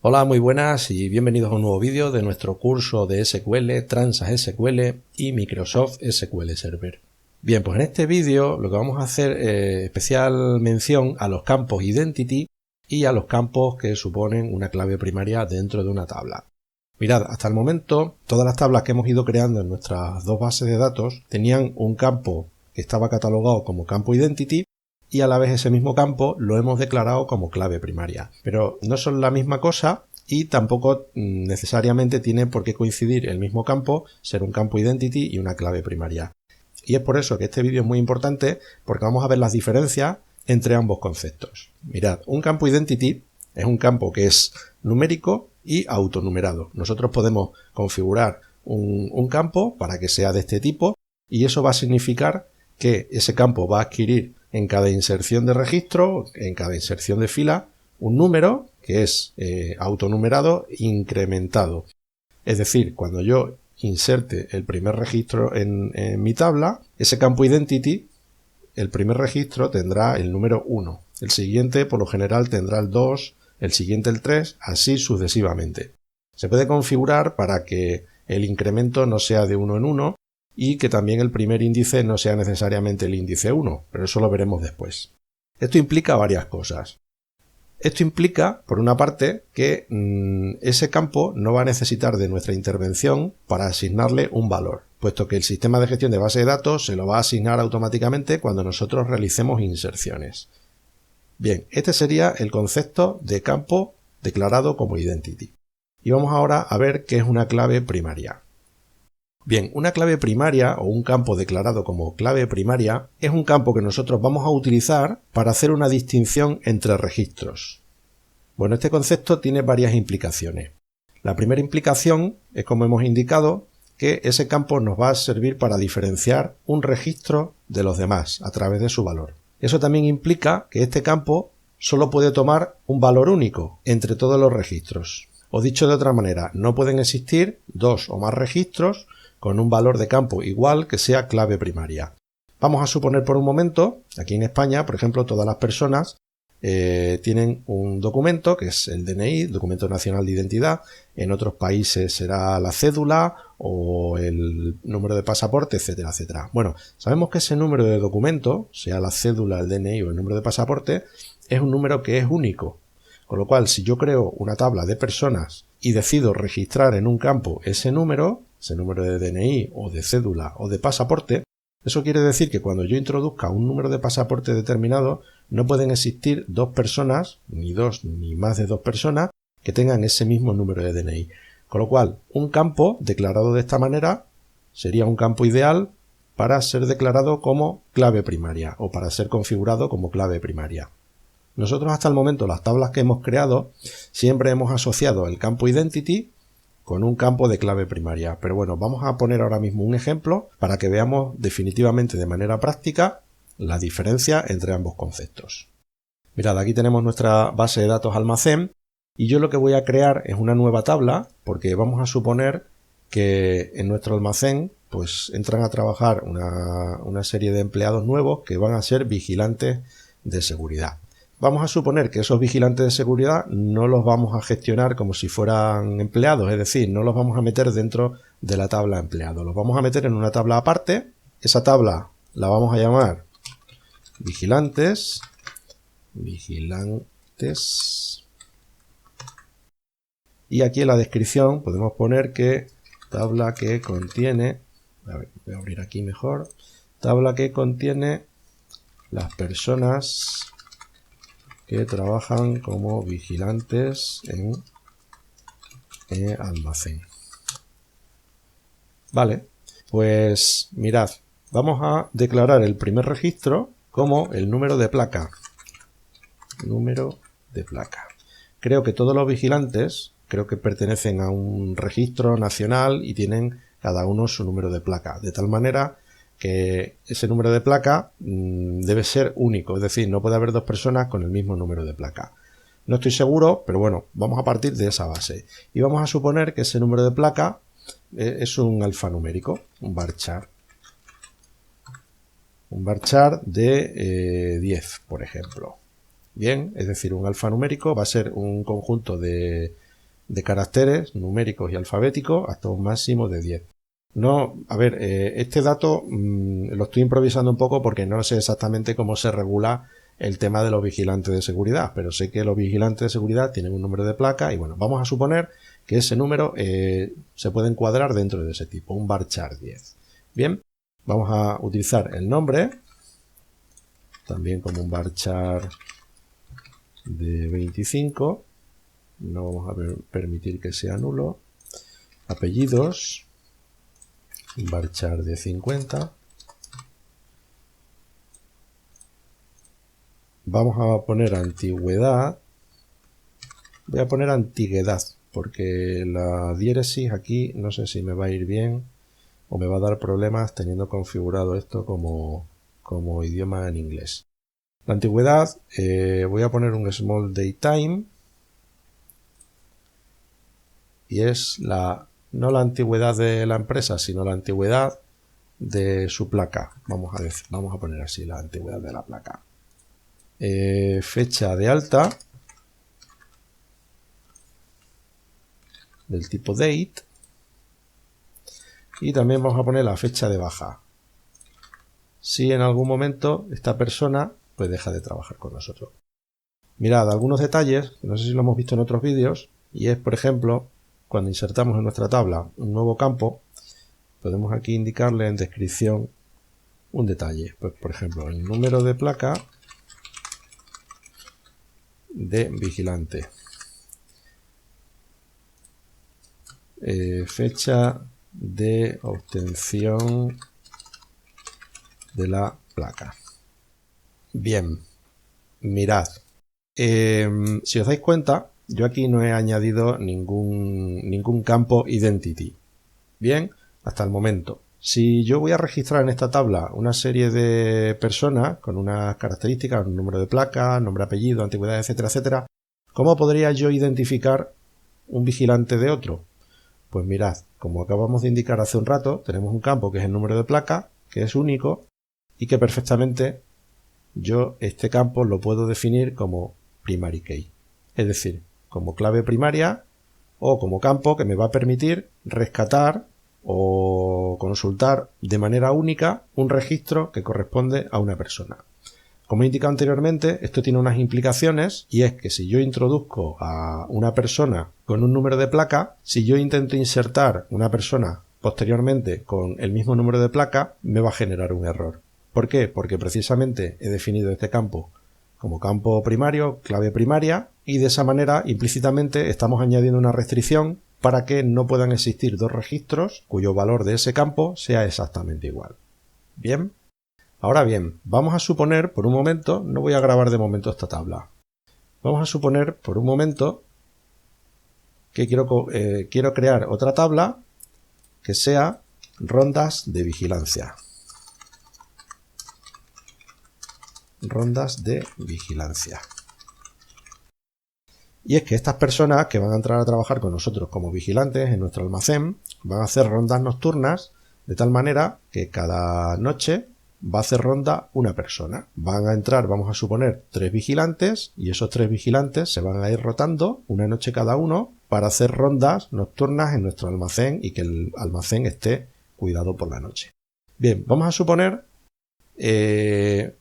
Hola, muy buenas y bienvenidos a un nuevo vídeo de nuestro curso de SQL, Transact SQL y Microsoft SQL Server. Bien, pues en este vídeo lo que vamos a hacer es especial mención a los campos Identity y a los campos que suponen una clave primaria dentro de una tabla. Mirad, hasta el momento todas las tablas que hemos ido creando en nuestras dos bases de datos tenían un campo que estaba catalogado como campo Identity y a la vez ese mismo campo lo hemos declarado como clave primaria. Pero no son la misma cosa y tampoco necesariamente tiene por qué coincidir el mismo campo, ser un campo Identity y una clave primaria. Y es por eso que este vídeo es muy importante, porque vamos a ver las diferencias entre ambos conceptos. Mirad, un campo Identity es un campo que es numérico y autonumerado. Nosotros podemos configurar un campo para que sea de este tipo y eso va a significar que ese campo va a adquirir en cada inserción de registro, en cada inserción de fila, un número que es autonumerado incrementado. Es decir, cuando yo inserte el primer registro en mi tabla, ese campo Identity, el primer registro tendrá el número 1. El siguiente, por lo general, tendrá el 2, el siguiente el 3, así sucesivamente. Se puede configurar para que el incremento no sea de 1 en 1, y que también el primer índice no sea necesariamente el índice 1, pero eso lo veremos después. Esto implica varias cosas. Esto implica, por una parte, que ese campo no va a necesitar de nuestra intervención para asignarle un valor, puesto que el sistema de gestión de base de datos se lo va a asignar automáticamente cuando nosotros realicemos inserciones. Bien, este sería el concepto de campo declarado como Identity. Y vamos ahora a ver qué es una clave primaria. Bien, una clave primaria o un campo declarado como clave primaria es un campo que nosotros vamos a utilizar para hacer una distinción entre registros. Bueno, este concepto tiene varias implicaciones. La primera implicación es, como hemos indicado, que ese campo nos va a servir para diferenciar un registro de los demás a través de su valor. Eso también implica que este campo solo puede tomar un valor único entre todos los registros. O dicho de otra manera, no pueden existir dos o más registros con un valor de campo igual que sea clave primaria. Vamos a suponer por un momento, aquí en España, por ejemplo, todas las personas tienen un documento que es el DNI, Documento Nacional de Identidad. En otros países será la cédula o el número de pasaporte, etcétera, etcétera. Bueno, sabemos que ese número de documento, sea la cédula, el DNI o el número de pasaporte, es un número que es único. Con lo cual, si yo creo una tabla de personas y decido registrar en un campo ese número de DNI o de cédula o de pasaporte, eso quiere decir que cuando yo introduzca un número de pasaporte determinado, no pueden existir dos personas, ni dos ni más de dos personas, que tengan ese mismo número de DNI. Con lo cual, un campo declarado de esta manera sería un campo ideal para ser declarado como clave primaria o para ser configurado como clave primaria. Nosotros hasta el momento, las tablas que hemos creado, siempre hemos asociado el campo Identity con un campo de clave primaria. Pero bueno, vamos a poner ahora mismo un ejemplo para que veamos definitivamente de manera práctica la diferencia entre ambos conceptos. Mirad, aquí tenemos nuestra base de datos almacén y yo lo que voy a crear es una nueva tabla porque vamos a suponer que en nuestro almacén pues entran a trabajar una serie de empleados nuevos que van a ser vigilantes de seguridad. Vamos a suponer que esos vigilantes de seguridad no los vamos a gestionar como si fueran empleados, es decir, no los vamos a meter dentro de la tabla empleados, los vamos a meter en una tabla aparte. Esa tabla la vamos a llamar vigilantes, y aquí en la descripción podemos poner que tabla que contiene, a ver, voy a abrir aquí mejor, tabla que contiene las personas que trabajan como vigilantes en almacén. Vale, pues mirad, vamos a declarar el primer registro como el número de placa. Creo que todos los vigilantes, creo que pertenecen a un registro nacional y tienen cada uno su número de placa, de tal manera que ese número de placa debe ser único, es decir, no puede haber dos personas con el mismo número de placa. No estoy seguro, pero bueno, vamos a partir de esa base. Y vamos a suponer que ese número de placa es un alfanumérico, un varchar. Un varchar de 10, por ejemplo. Bien, es decir, un alfanumérico va a ser un conjunto de de caracteres numéricos y alfabéticos hasta un máximo de 10. No, a ver, este dato lo estoy improvisando un poco porque no sé exactamente cómo se regula el tema de los vigilantes de seguridad, pero sé que los vigilantes de seguridad tienen un número de placa y bueno, vamos a suponer que ese número se puede encuadrar dentro de ese tipo, un varchar 10. Bien, vamos a utilizar el nombre, también como un varchar de 25, no vamos a permitir que sea nulo. Apellidos, un varchar de 50. Vamos a poner antigüedad. Voy a poner antigüedad porque la diéresis aquí no sé si me va a ir bien o me va a dar problemas teniendo configurado esto como idioma en inglés. La antigüedad, voy a poner un small daytime y es no la antigüedad de la empresa, sino la antigüedad de su placa. Vamos a poner así la antigüedad de la placa. Fecha de alta del tipo date y también vamos a poner la fecha de baja. Si en algún momento esta persona pues deja de trabajar con nosotros. Mirad algunos detalles, no sé si lo hemos visto en otros vídeos, y es por ejemplo cuando insertamos en nuestra tabla un nuevo campo, podemos aquí indicarle en descripción un detalle, pues por ejemplo el número de placa de vigilante, fecha de obtención de la placa. Bien, mirad, si os dais cuenta, yo aquí no he añadido ningún campo identity. Bien, hasta el momento. Si yo voy a registrar en esta tabla una serie de personas con unas características, un número de placa, nombre, apellido, antigüedad, etcétera, etcétera, ¿cómo podría yo identificar un vigilante de otro? Pues mirad, como acabamos de indicar hace un rato, tenemos un campo que es el número de placa, que es único y que perfectamente yo este campo lo puedo definir como primary key, es decir, como clave primaria o como campo que me va a permitir rescatar o consultar de manera única un registro que corresponde a una persona. Como he indicado anteriormente, esto tiene unas implicaciones y es que si yo introduzco a una persona con un número de placa, si yo intento insertar una persona posteriormente con el mismo número de placa, me va a generar un error. ¿Por qué? Porque precisamente he definido este campo como campo primario, clave primaria, y de esa manera implícitamente estamos añadiendo una restricción para que no puedan existir dos registros cuyo valor de ese campo sea exactamente igual. Bien. Ahora bien, vamos a suponer por un momento, no voy a grabar de momento esta tabla, vamos a suponer por un momento que quiero crear otra tabla que sea rondas de vigilancia. Rondas de vigilancia. Y es que estas personas que van a entrar a trabajar con nosotros como vigilantes en nuestro almacén van a hacer rondas nocturnas de tal manera que cada noche va a hacer ronda una persona. Van a entrar, vamos a suponer, 3 vigilantes y esos 3 vigilantes se van a ir rotando una noche cada uno para hacer rondas nocturnas en nuestro almacén y que el almacén esté cuidado por la noche. Bien, vamos a suponer ¿qué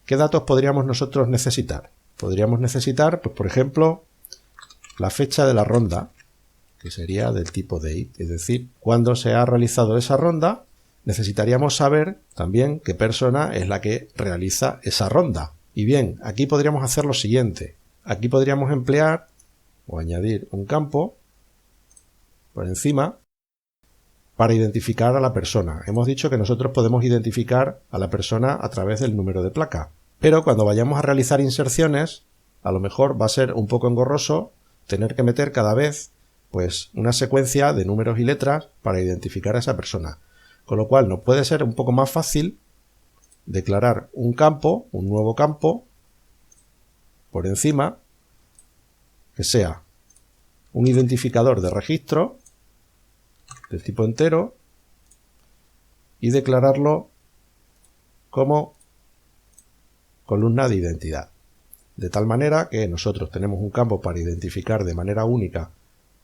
datos podríamos nosotros necesitar? Podríamos necesitar, pues por ejemplo, la fecha de la ronda, que sería del tipo date, es decir, cuando se ha realizado esa ronda. Necesitaríamos saber también qué persona es la que realiza esa ronda. Y bien, aquí podríamos hacer lo siguiente. Aquí podríamos emplear o añadir un campo por encima para identificar a la persona. Hemos dicho que nosotros podemos identificar a la persona a través del número de placa. Pero cuando vayamos a realizar inserciones, a lo mejor va a ser un poco engorroso tener que meter cada vez pues una secuencia de números y letras para identificar a esa persona. Con lo cual nos puede ser un poco más fácil declarar un campo, un nuevo campo, por encima, que sea un identificador de registro del tipo entero y declararlo como columna de identidad. De tal manera que nosotros tenemos un campo para identificar de manera única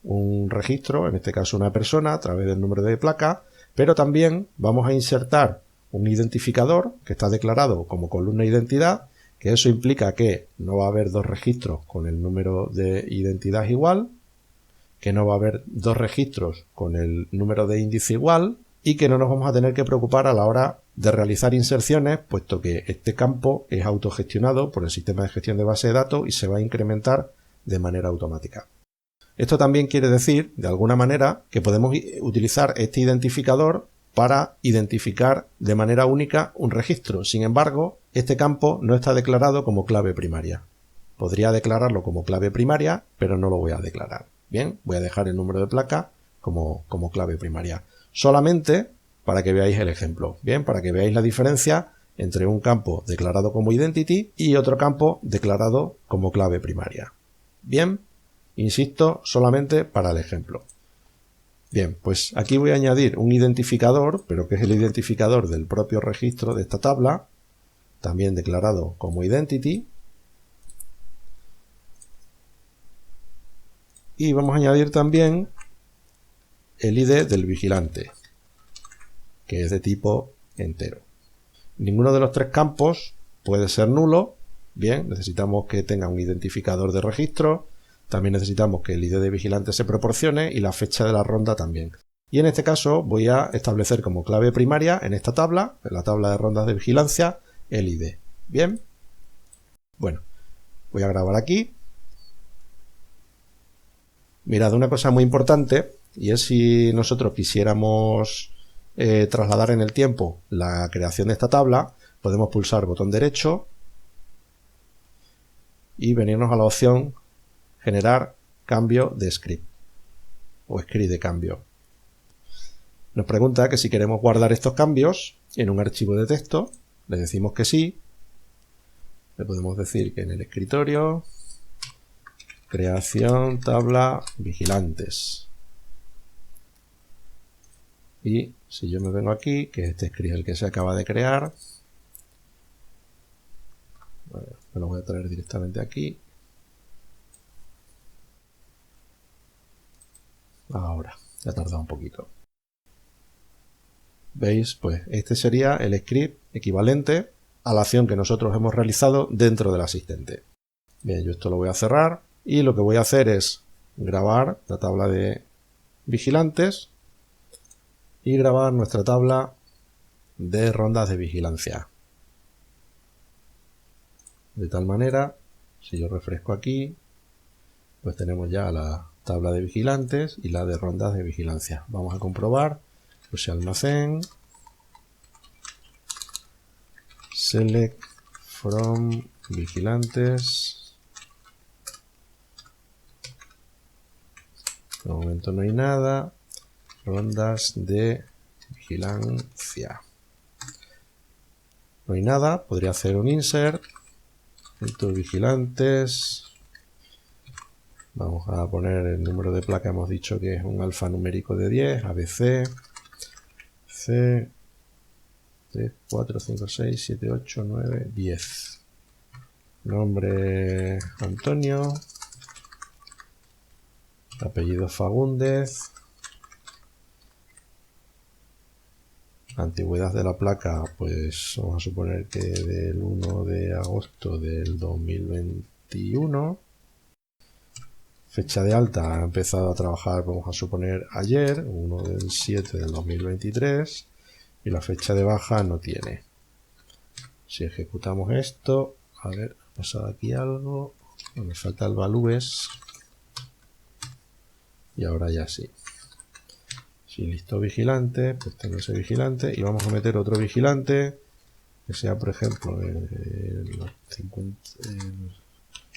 un registro, en este caso una persona, a través del número de placa, pero también vamos a insertar un identificador que está declarado como columna identidad, que eso implica que no va a haber dos registros con el número de identidad igual, que no va a haber dos registros con el número de índice igual y que no nos vamos a tener que preocupar a la hora de realizar inserciones, puesto que este campo es autogestionado por el sistema de gestión de base de datos y se va a incrementar de manera automática. Esto también quiere decir, de alguna manera, que podemos utilizar este identificador para identificar de manera única un registro. Sin embargo, este campo no está declarado como clave primaria. Podría declararlo como clave primaria, pero no lo voy a declarar. Bien, voy a dejar el número de placa como clave primaria. Solamente para que veáis el ejemplo. Bien, para que veáis la diferencia entre un campo declarado como identity y otro campo declarado como clave primaria. Bien, insisto, solamente para el ejemplo. Bien, pues aquí voy a añadir un identificador, pero que es el identificador del propio registro de esta tabla, también declarado como identity. Y vamos a añadir también el ID del vigilante, que es de tipo entero. Ninguno de los tres campos puede ser nulo. Bien, necesitamos que tenga un identificador de registro. También necesitamos que el ID de vigilante se proporcione y la fecha de la ronda también. Y en este caso voy a establecer como clave primaria en esta tabla, en la tabla de rondas de vigilancia, el ID. Bien. Bueno, voy a grabar aquí. Mirad, una cosa muy importante, y es si nosotros quisiéramos trasladar en el tiempo la creación de esta tabla, podemos pulsar botón derecho y venirnos a la opción generar cambio de script o script de cambio. Nos pregunta que si queremos guardar estos cambios en un archivo de texto, le decimos que sí, le podemos decir que en el escritorio creación tabla vigilantes. Y si yo me vengo aquí, que este script es el que se acaba de crear, bueno, me lo voy a traer directamente aquí. Ahora, ya ha tardado un poquito. ¿Veis? Pues este sería el script equivalente a la acción que nosotros hemos realizado dentro del asistente. Bien, yo esto lo voy a cerrar y lo que voy a hacer es grabar la tabla de vigilantes y grabar nuestra tabla de rondas de vigilancia. De tal manera, si yo refresco aquí, pues tenemos ya la tabla de vigilantes y la de rondas de vigilancia. Vamos a comprobar, pulse almacén, select from vigilantes. De momento no hay nada. Rondas de vigilancia. No hay nada. Podría hacer un insert. Vigilantes. Vamos a poner el número de placa. Hemos dicho que es un alfanumérico de 10. ABC. C. 3, 4, 5, 6, 7, 8, 9, 10. Nombre Antonio. Apellido Fagúndez. Antigüedad de la placa, pues vamos a suponer que del 1 de agosto del 2021. Fecha de alta, ha empezado a trabajar, vamos a suponer ayer, 1 del 7 del 2023. Y la fecha de baja no tiene. Si ejecutamos esto, a ver, ha pasado aquí algo. Me falta el values. Y ahora ya sí. Si listo vigilante, pues tengo ese vigilante y vamos a meter otro vigilante que sea, por ejemplo, el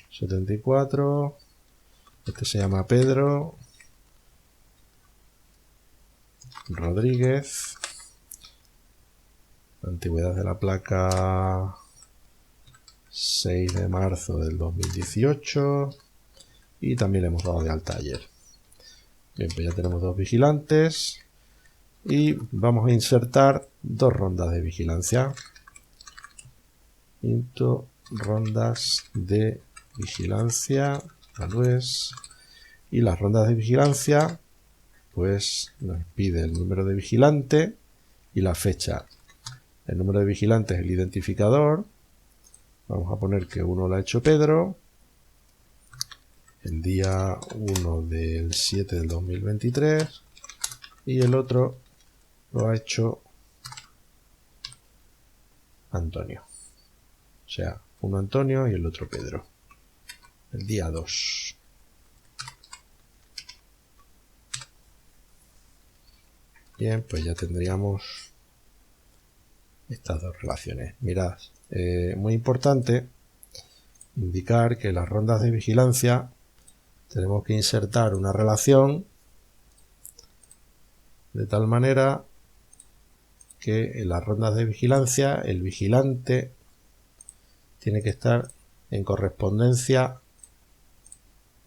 74. Este se llama Pedro Rodríguez. Antigüedad de la placa 6 de marzo del 2018 y también le hemos dado de alta ayer. Bien, pues ya tenemos dos vigilantes y vamos a insertar dos rondas de vigilancia. Rondas de vigilancia, values, Y las rondas de vigilancia, pues nos pide el número de vigilante y la fecha. El número de vigilante es el identificador. Vamos a poner que uno lo ha hecho Pedro. El día 1 del 7 del 2023. Y el otro lo ha hecho Antonio. O sea, uno Antonio y el otro Pedro. El día 2. Bien, pues ya tendríamos estas dos relaciones. Mirad, muy importante indicar que en las rondas de vigilancia tenemos que insertar una relación de tal manera que en las rondas de vigilancia el vigilante tiene que estar en correspondencia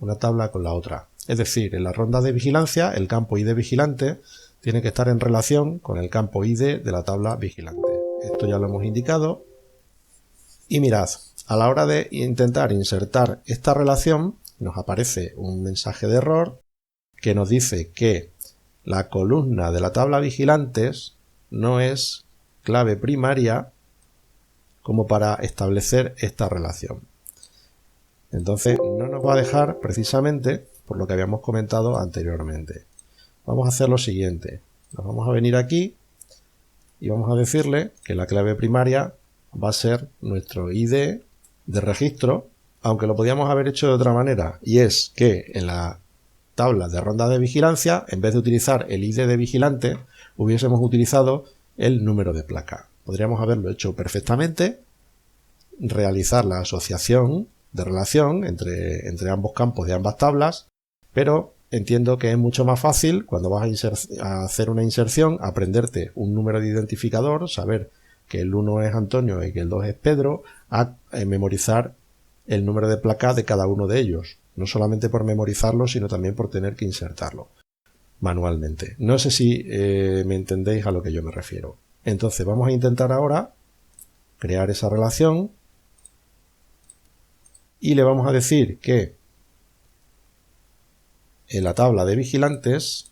una tabla con la otra. Es decir, en las rondas de vigilancia el campo ID vigilante tiene que estar en relación con el campo ID de la tabla vigilante. Esto ya lo hemos indicado. Y mirad, a la hora de intentar insertar esta relación nos aparece un mensaje de error que nos dice que la columna de la tabla vigilantes no es clave primaria como para establecer esta relación. Entonces no nos va a dejar precisamente por lo que habíamos comentado anteriormente. Vamos a hacer lo siguiente. Nos vamos a venir aquí y vamos a decirle que la clave primaria va a ser nuestro ID de registro, aunque lo podíamos haber hecho de otra manera, y es que en la tabla de ronda de vigilancia, en vez de utilizar el ID de vigilante, hubiésemos utilizado el número de placa. Podríamos haberlo hecho perfectamente, realizar la asociación de relación entre ambos campos de ambas tablas, pero entiendo que es mucho más fácil cuando vas a hacer una inserción, aprenderte un número de identificador, saber que el 1 es Antonio y que el 2 es Pedro, a memorizar el número de placa de cada uno de ellos. No solamente por memorizarlo, sino también por tener que insertarlo manualmente. No sé si me entendéis a lo que yo me refiero. Entonces vamos a intentar ahora crear esa relación y le vamos a decir que en la tabla de vigilantes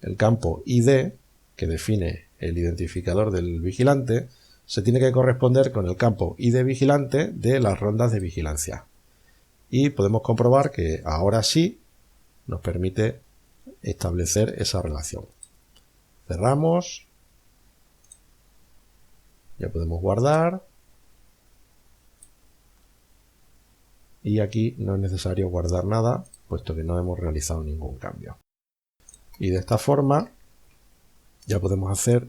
el campo ID, que define el identificador del vigilante, se tiene que corresponder con el campo ID vigilante de las rondas de vigilancia. Y podemos comprobar que ahora sí nos permite establecer esa relación. Cerramos. Ya podemos guardar. Y aquí no es necesario guardar nada, puesto que no hemos realizado ningún cambio. Y de esta forma ya podemos hacer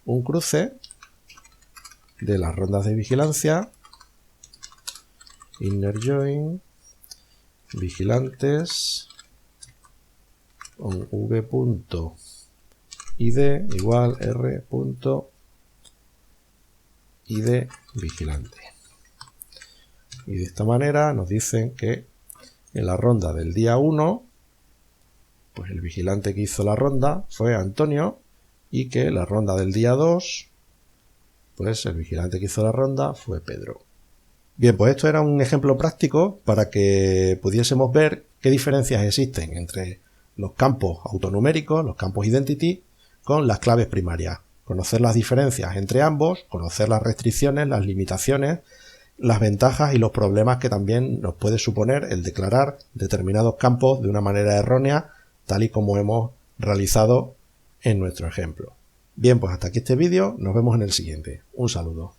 un cruce de las rondas de vigilancia, inner join, vigilantes, con v.id igual r.id vigilante. Y de esta manera nos dicen que en la ronda del día 1, pues el vigilante que hizo la ronda fue Antonio, y que la ronda del día 2, pues el vigilante que hizo la ronda fue Pedro. Bien, pues esto era un ejemplo práctico para que pudiésemos ver qué diferencias existen entre los campos autonuméricos, los campos identity, con las claves primarias. Conocer las diferencias entre ambos, conocer las restricciones, las limitaciones, las ventajas y los problemas que también nos puede suponer el declarar determinados campos de una manera errónea, tal y como hemos realizado en nuestro ejemplo. Bien, pues hasta aquí este vídeo, nos vemos en el siguiente. Un saludo.